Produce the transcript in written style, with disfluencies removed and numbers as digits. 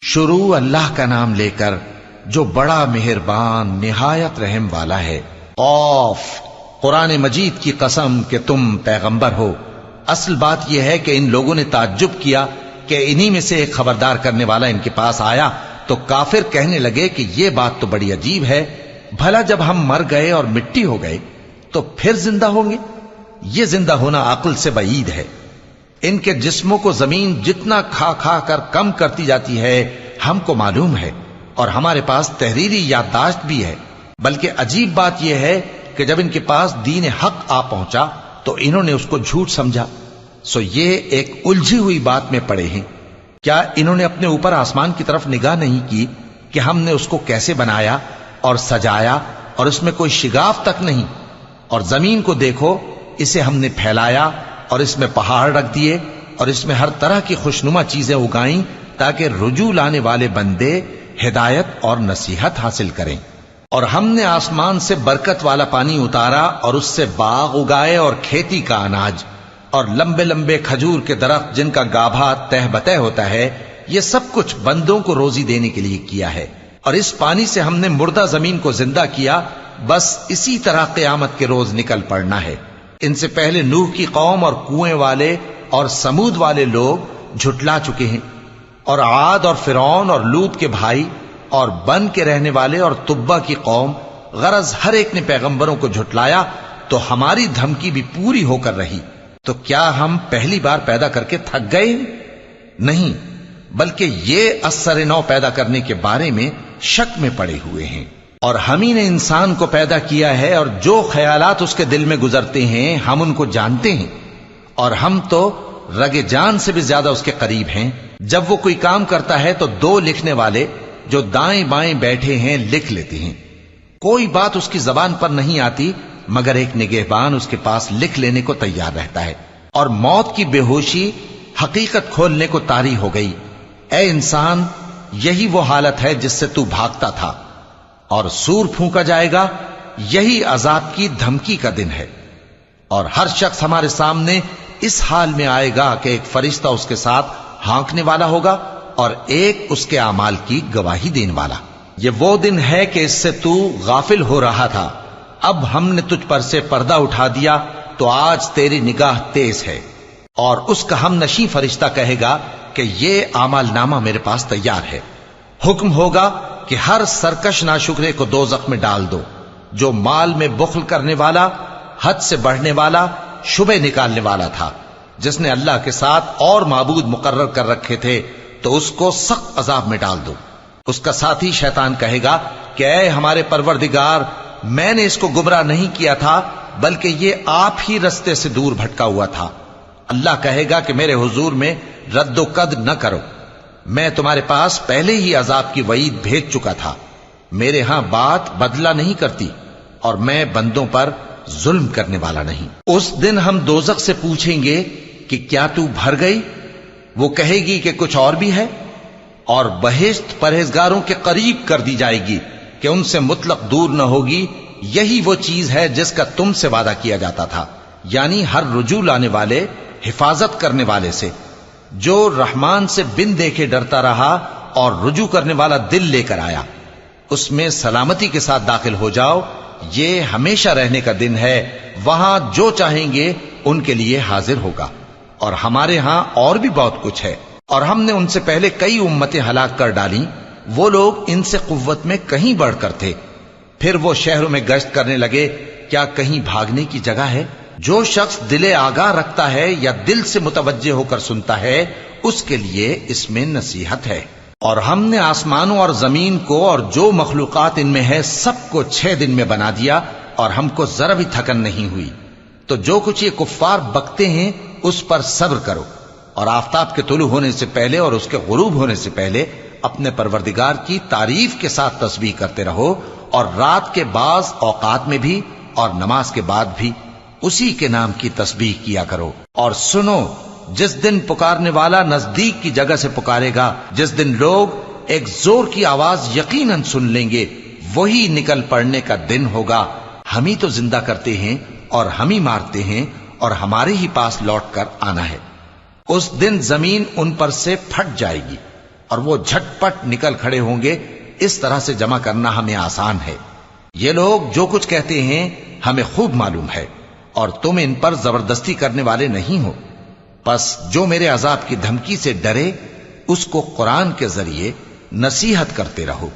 شروع اللہ کا نام لے کر جو بڑا مہربان نہایت رحم والا ہے۔ قاف، قرآن مجید کی قسم کہ تم پیغمبر ہو۔ اصل بات یہ ہے کہ ان لوگوں نے تعجب کیا کہ انہی میں سے ایک خبردار کرنے والا ان کے پاس آیا تو کافر کہنے لگے کہ یہ بات تو بڑی عجیب ہے، بھلا جب ہم مر گئے اور مٹی ہو گئے تو پھر زندہ ہوں گے؟ یہ زندہ ہونا عقل سے بعید ہے۔ ان کے جسموں کو زمین جتنا کھا کھا کر کم کرتی جاتی ہے ہم کو معلوم ہے، اور ہمارے پاس تحریری یادداشت بھی ہے۔ بلکہ عجیب بات یہ ہے کہ جب ان کے پاس دین حق آ پہنچا تو انہوں نے اس کو جھوٹ سمجھا۔ سو یہ ایک الجھی ہوئی بات میں پڑے ہیں۔ کیا انہوں نے اپنے اوپر آسمان کی طرف نگاہ نہیں کی کہ ہم نے اس کو کیسے بنایا اور سجایا، اور اس میں کوئی شگاف تک نہیں؟ اور زمین کو دیکھو، اسے ہم نے پھیلایا اور اس میں پہاڑ رکھ دیے اور اس میں ہر طرح کی خوشنما چیزیں اگائیں تاکہ رجوع لانے والے بندے ہدایت اور نصیحت حاصل کریں۔ اور ہم نے آسمان سے برکت والا پانی اتارا اور اس سے باغ اگائے اور کھیتی کا اناج اور لمبے لمبے کھجور کے درخت جن کا گابھا تہ بتہ ہوتا ہے، یہ سب کچھ بندوں کو روزی دینے کے لیے کیا ہے۔ اور اس پانی سے ہم نے مردہ زمین کو زندہ کیا، بس اسی طرح قیامت کے روز نکل پڑنا ہے۔ ان سے پہلے نوح کی قوم اور کنویں والے اور سمود والے لوگ جھٹلا چکے ہیں، اور عاد اور فرعون اور لوط کے بھائی اور بن کے رہنے والے اور تبا کی قوم، غرض ہر ایک نے پیغمبروں کو جھٹلایا تو ہماری دھمکی بھی پوری ہو کر رہی۔ تو کیا ہم پہلی بار پیدا کر کے تھک گئے؟ نہیں، بلکہ یہ اثر نو پیدا کرنے کے بارے میں شک میں پڑے ہوئے ہیں۔ اور ہم ہی نے انسان کو پیدا کیا ہے، اور جو خیالات اس کے دل میں گزرتے ہیں ہم ان کو جانتے ہیں، اور ہم تو رگ جان سے بھی زیادہ اس کے قریب ہیں۔ جب وہ کوئی کام کرتا ہے تو دو لکھنے والے جو دائیں بائیں بیٹھے ہیں لکھ لیتے ہیں۔ کوئی بات اس کی زبان پر نہیں آتی مگر ایک نگہبان اس کے پاس لکھ لینے کو تیار رہتا ہے۔ اور موت کی بے ہوشی حقیقت کھولنے کو طاری ہو گئی۔ اے انسان، یہی وہ حالت ہے جس سے تو بھاگتا تھا، اور سور پھونکا جائے گا، یہی عذاب کی دھمکی کا دن ہے۔ اور ہر شخص ہمارے سامنے اس حال میں آئے گا کہ ایک فرشتہ اس کے ساتھ ہانکنے والا ہوگا اور ایک اس کے اعمال کی گواہی دینے والا۔ یہ وہ دن ہے کہ اس سے تو غافل ہو رہا تھا، اب ہم نے تجھ پر سے پردہ اٹھا دیا تو آج تیری نگاہ تیز ہے۔ اور اس کا ہم نشیں فرشتہ کہے گا کہ یہ اعمال نامہ میرے پاس تیار ہے۔ حکم ہوگا کہ ہر سرکش ناشکرے کو دوزخ میں ڈال دو، جو مال میں بخل کرنے والا، حد سے بڑھنے والا، شبہ نکالنے والا تھا، جس نے اللہ کے ساتھ اور معبود مقرر کر رکھے تھے، تو اس کو سخت عذاب میں ڈال دو۔ اس کا ساتھی شیطان کہے گا کہ اے ہمارے پروردگار، میں نے اس کو گمراہ نہیں کیا تھا بلکہ یہ آپ ہی رستے سے دور بھٹکا ہوا تھا۔ اللہ کہے گا کہ میرے حضور میں رد و قد نہ کرو، میں تمہارے پاس پہلے ہی عذاب کی وعید بھیج چکا تھا۔ میرے ہاں بات بدلہ نہیں کرتی، اور میں بندوں پر ظلم کرنے والا نہیں۔ اس دن ہم دوزخ سے پوچھیں گے کہ کیا تو بھر گئی؟ وہ کہے گی کہ کچھ اور بھی ہے۔ اور بہشت پرہیزگاروں کے قریب کر دی جائے گی کہ ان سے مطلق دور نہ ہوگی۔ یہی وہ چیز ہے جس کا تم سے وعدہ کیا جاتا تھا، یعنی ہر رجوع لانے والے، حفاظت کرنے والے سے، جو رحمان سے بن دیکھے ڈرتا رہا اور رجوع کرنے والا دل لے کر آیا، اس میں سلامتی کے ساتھ داخل ہو جاؤ۔ یہ ہمیشہ رہنے کا دن ہے، وہاں جو چاہیں گے ان کے لیے حاضر ہوگا۔ اور ہمارے ہاں اور بھی بہت کچھ ہے، اور ہم نے ان سے پہلے کئی امتیں ہلاک کر ڈالیں، وہ لوگ ان سے قوت میں کہیں بڑھ کر تھے۔ پھر وہ شہروں میں گشت کرنے لگے، کیا کہیں بھاگنے کی جگہ ہے؟ جو شخص دل آگاہ رکھتا ہے یا دل سے متوجہ ہو کر سنتا ہے، اس کے لیے اس میں نصیحت ہے۔ اور ہم نے آسمانوں اور زمین کو اور جو مخلوقات ان میں ہے سب کو 6 دن میں بنا دیا، اور ہم کو ذرا بھی تھکن نہیں ہوئی۔ تو جو کچھ یہ کفار بکتے ہیں اس پر صبر کرو، اور آفتاب کے طلوع ہونے سے پہلے اور اس کے غروب ہونے سے پہلے اپنے پروردگار کی تعریف کے ساتھ تسبیح کرتے رہو، اور رات کے بعض اوقات میں بھی اور نماز کے بعد بھی اسی کے نام کی تسبیح کیا کرو۔ اور سنو، جس دن پکارنے والا نزدیک کی جگہ سے پکارے گا، جس دن لوگ ایک زور کی آواز یقیناً سن لیں گے، وہی نکل پڑنے کا دن ہوگا۔ ہم ہی تو زندہ کرتے ہیں اور ہم ہی مارتے ہیں، اور ہمارے ہی پاس لوٹ کر آنا ہے۔ اس دن زمین ان پر سے پھٹ جائے گی، اور وہ جھٹ نکل کھڑے ہوں گے، اس طرح سے جمع کرنا ہمیں آسان ہے۔ یہ لوگ جو کچھ کہتے ہیں ہمیں خوب معلوم ہے، اور تم ان پر زبردستی کرنے والے نہیں ہو۔ پس جو میرے عذاب کی دھمکی سے ڈرے اس کو قرآن کے ذریعے نصیحت کرتے رہو۔